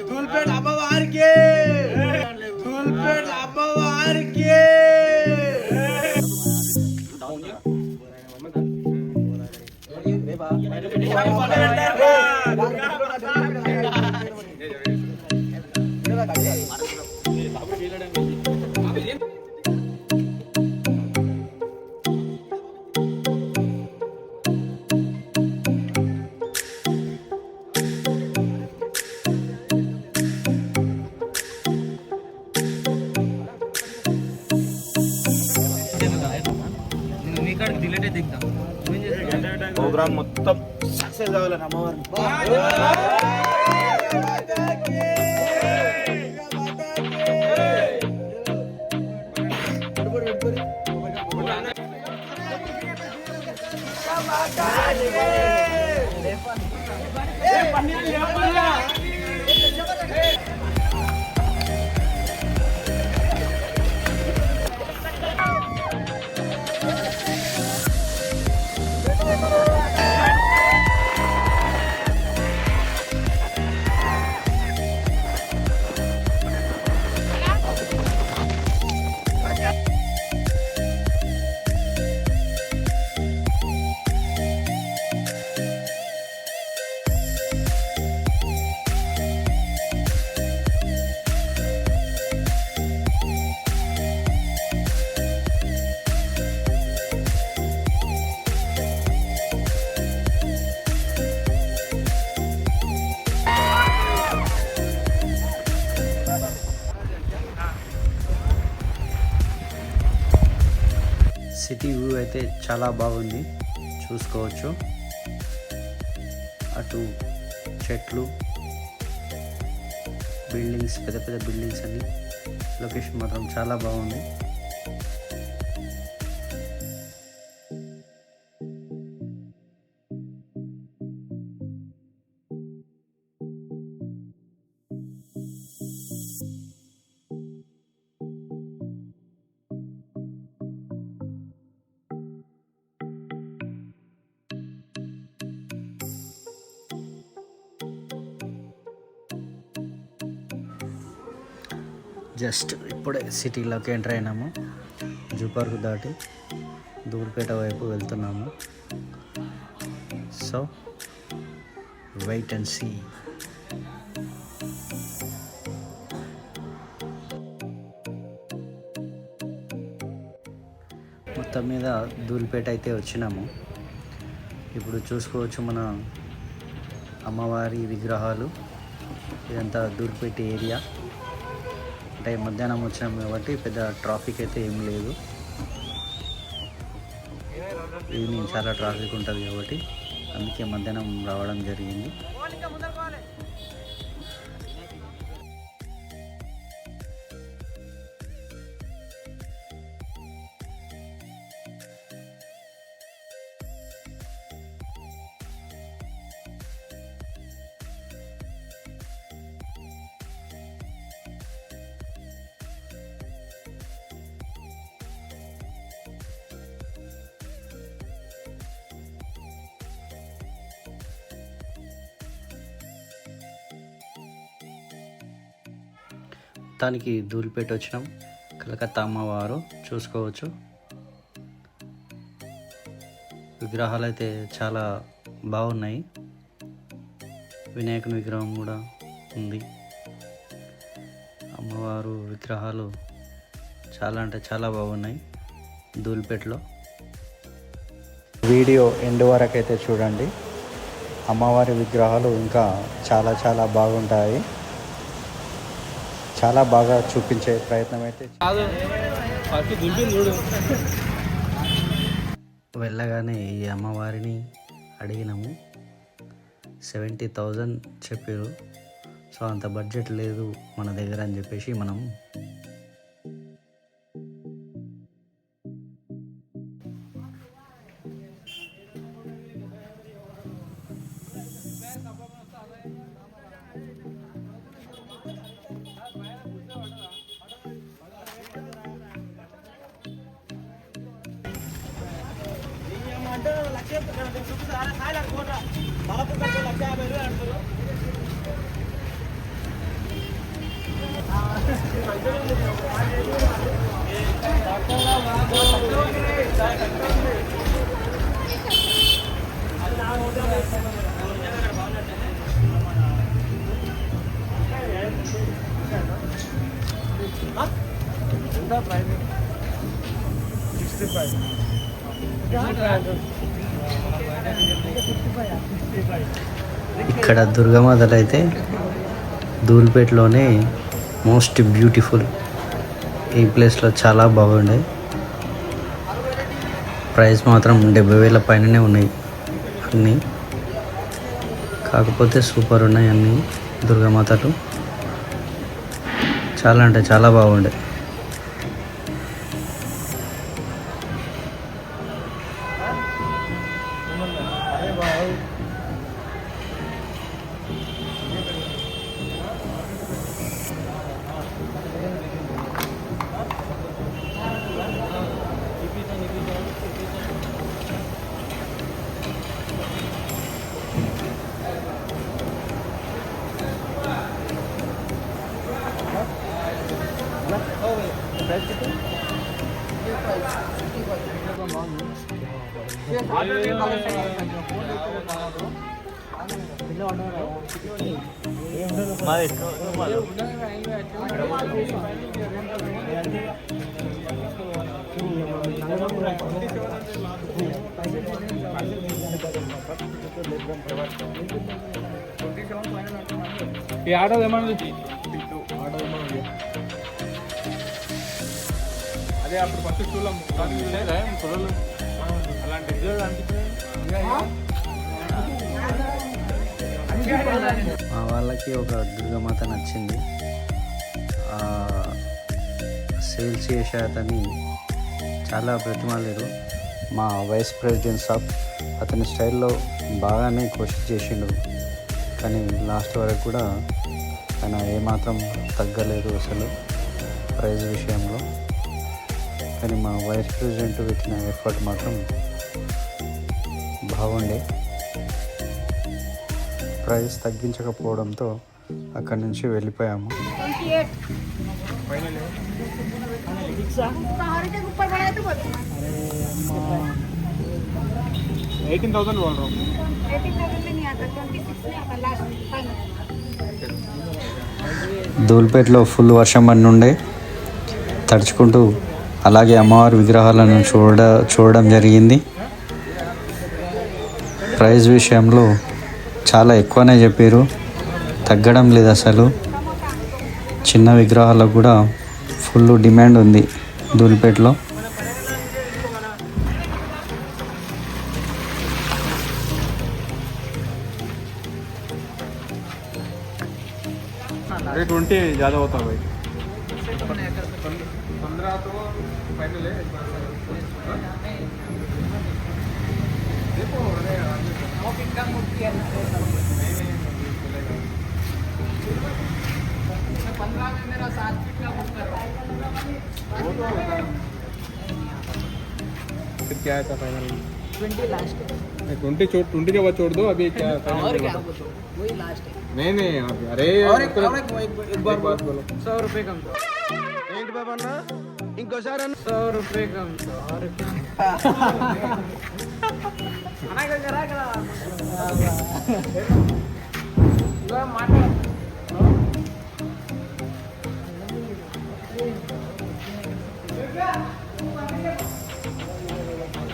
ధూల్పేట అమ్మవారికి ధూల్పేట అమ్మవారికి ప్రోగ్రామ్ మొత్తం సక్సెస్ అవ్వాలని అమ్మవారిని సిటీ వ్యూ అయితే చాలా బాగుంది, చూసుకోవచ్చు. అటు చెట్లు, బిల్డింగ్స్, పెద్ద పెద్ద బిల్డింగ్స్ అన్ని. లొకేషన్ మాత్రం చాలా బాగుంది. జస్ట్ ఇప్పుడే సిటీలోకి ఎంటర్ అయినాము. జూ పార్క్ దాటి ధూల్పేట వైపు వెళ్తున్నాము. So wait and see. మొత్తం మీద ధూల్పేట అయితే వచ్చినాము. ఇప్పుడు చూసుకోవచ్చు మన అమ్మవారి విగ్రహాలు. ఇదంతా ధూల్పేట ఏరియా. అంటే మధ్యాహ్నం వచ్చినాం కాబట్టి పెద్ద ట్రాఫిక్ అయితే ఏం లేదు. ఈవినింగ్ చాలా ట్రాఫిక్ ఉంటుంది కాబట్టి అందుకే మధ్యాహ్నం రావడం జరిగింది. మొత్తానికి ధూల్పేట వచ్చినాం. కలకత్తా అమ్మవారు చూసుకోవచ్చు. విగ్రహాలు అయితే చాలా బాగున్నాయి. వినాయకుని విగ్రహం కూడా ఉంది. అమ్మవారు విగ్రహాలు చాలా అంటే చాలా బాగున్నాయి ధూల్పేటలో. వీడియో ఎండ్ వరకు అయితే చూడండి. అమ్మవారి విగ్రహాలు ఇంకా చాలా చాలా బాగుంటాయి. చాలా బాగా చూపించే ప్రయత్నం అయితే. వెళ్ళగానే ఈ అమ్మవారిని అడిగినాము. 70,000 చెప్పారు. సో అంత బడ్జెట్ లేదు మన దగ్గర అని చెప్పేసి మనం అంటే 1,50,000 బలపు 1,50,000 అంటారు. ఇక్కడ దుర్గామాతలు అయితే ధూల్పేటలోనే మోస్ట్ బ్యూటిఫుల్. ఈ ప్లేస్లో చాలా బాగుండే. ప్రైస్ మాత్రం 70,000 పైననే ఉన్నాయి అన్నీ. కాకపోతే సూపర్ ఉన్నాయి అన్నీ దుర్గామాతలు. చాలా అంటే చాలా బాగుండే. ఈ ఆటో ఏమన్నా అదే అప్పుడు ఫస్ట్ చూడలేము పొలాలు అలాంటి మా వాళ్ళకి ఒక దుర్గామాత నచ్చింది. సేల్ చేసే అతని చాలా బ్రతిమాలేరు. మా వైస్ ప్రెసిడెంట్ సాబ్ అతని స్టైల్లో బాగానే కోషిష్ చేసిండు, కానీ లాస్ట్ వరకు కూడా ఆయన ఏమాత్రం తగ్గలేదు అసలు ప్రైజ్ విషయంలో. కానీ మా వైస్ ప్రెసిడెంట్ పెట్టిన ఎఫర్ట్ మాత్రం బాగుండే. ప్రైస్ తగ్గించకపోవడంతో అక్కడి నుంచి వెళ్ళిపోయాము. 18,000 बोल रहा हूँ. ధూల్పేటలో ఫుల్ వర్షం పడి ఉండే. తడుచుకుంటూ అలాగే అమ్మవారి విగ్రహాలను చూడడం జరిగింది. ప్రైస్ విషయంలో చాలా ఎక్కువనే చెప్పారు, తగ్గడం లేదు అసలు. చిన్న విగ్రహాలకు కూడా ఫుల్ డిమాండ్ ఉంది ధూల్పేటలో. अरे 20 ज़्यादा होता है भाई. 15 तो फाइनल है. देखो फिर क्या है फाइनल 20 लास्ट है. 20 के बाद छोड़ दो. अभी क्या और क्या वही लास्ट है. नहीं अरे और एक बार बात बोलो. 100 रुपए कम दो. ఏంటి బాబా అన్న ఇంకోసారి 100 रुपए कम दो. और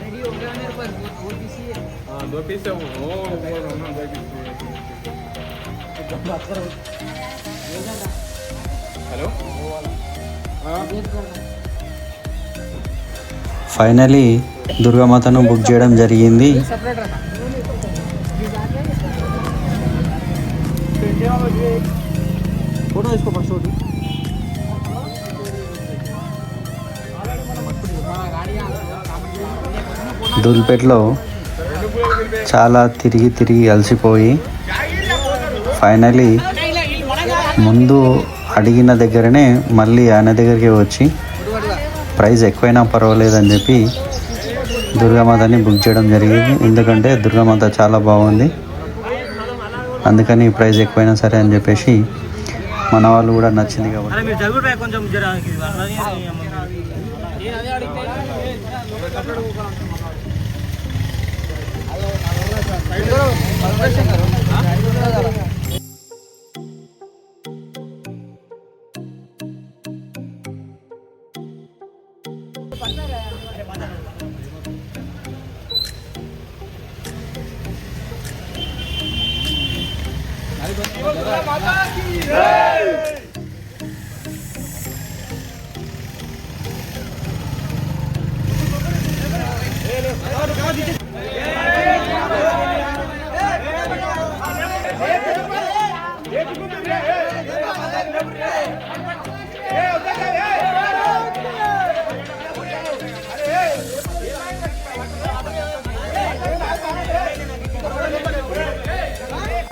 रेडी हो गया मेरे पास वो पीसी है. हाँ 2 पीस है वो 2 पीस. हेलो ఫైనలీ దుర్గామాతను బుక్ చేయడం జరిగింది. सेपरेट रखा. ఫోటో తీసుకో ఫస్ట్ ఒకటి. ధూల్పేటలో చాలా తిరిగి అలసిపోయి ఫైనలీ ముందు అడిగిన దగ్గరనే మళ్ళీ ఆయన దగ్గరికి వచ్చి ప్రైస్ ఎక్కువైనా పర్వాలేదని చెప్పి దుర్గామాతని బుక్ చేయడం జరిగింది. ఎందుకంటే దుర్గామాత చాలా బాగుంది, అందుకని ప్రైస్ ఎక్కువైనా సరే అని చెప్పేసి మన వాళ్ళు కూడా నచ్చింది కాబట్టి అరే మీరు జరుగుతాయి కొంచెం జర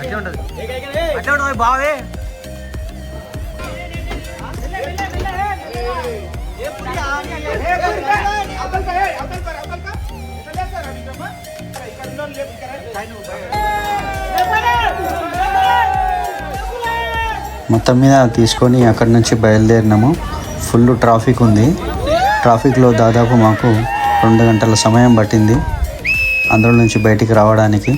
అట్లా ఉంటుంది బావే మొత్తం మీద తీసుకొని అక్కడి నుంచి బయలుదేరినాము. ఫుల్ ట్రాఫిక్ ఉంది. ట్రాఫిక్లో దాదాపు మాకు 2 గంటల సమయం పట్టింది అందులో నుంచి బయటికి రావడానికి.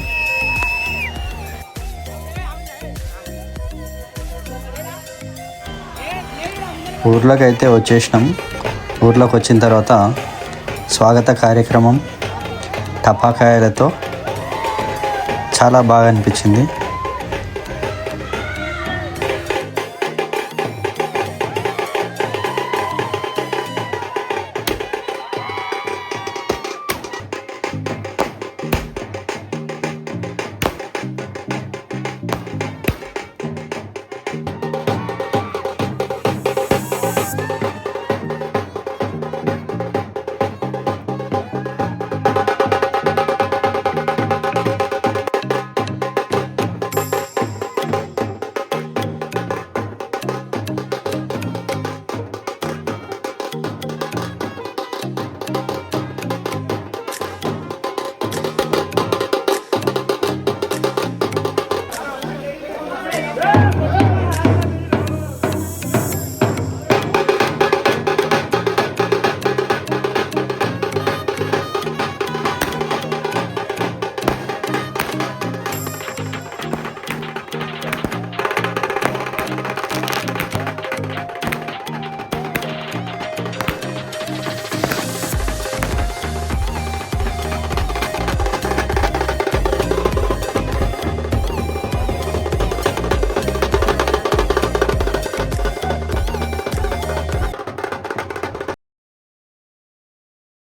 ఊర్లోకి అయితే వచ్చేసినాం. ఊర్లోకి వచ్చిన తర్వాత స్వాగత కార్యక్రమం టపాకాయలతో చాలా బాగా అనిపించింది.